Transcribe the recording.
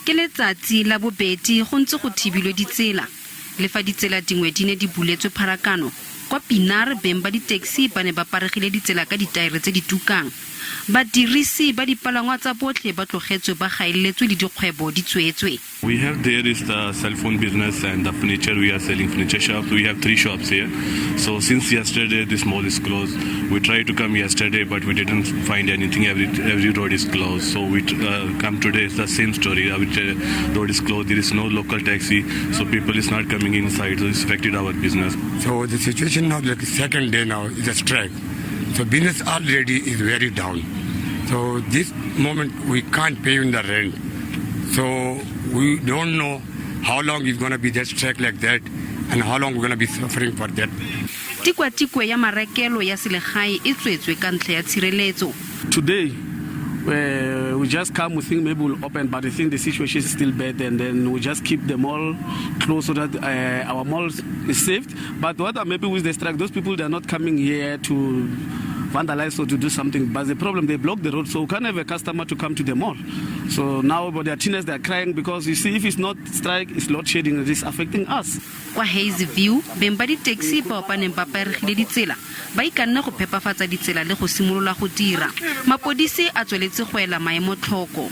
Ke letsatsi la bobedi go ntse go thibilwe ditsela le fa ditsela dingwe di ne di buletswe pharakano kwa Pinar beng ba ditaxi ba ne ba paregile ditsela ka ditaere tse di tukang badirisi ba dipalangwa tsa botlhe ba tlogetswe ba gaeletswe le dikgwebo di tswetswe. We have there is the cell phone business and the furniture. We are selling furniture shops. We have 3 shops here. So since yesterday this mall is closed. We tried to come yesterday but we didn't find anything. Every road is closed. So we come today. It's the same story. Our road is closed. There is no local taxi. So people is not coming inside. So it's affected our business. So the situation now, like the second day now, is a strike. So business already is very down. So this moment we can't pay in the rent. So we don't know how long it's going to be that strike like that and how long we're going to be suffering for that. Tikwatikwe ya marekelo ya selegae e tswetswe ka ntlha ya tshireletso. Today we just come, we think maybe we'll open, but I think the situation is still bad, and then we just keep the mall closed so that our mall is saved. But what maybe with the strike, those people, they're not coming here to vandalize or to do something, but the problem, they block the road, so we can't have a customer to come to the mall. So now their teenagers, they're crying because you see, if it's not strike, it's load shedding, it is affecting us. Kwa Hazy View beng ba ditaxi ba opaneng ba paregile ditsela ba ikanna go phepafatsa ditsela le go simolola go dira. Mapodisi a tsweletse go ela maemo tlhoko.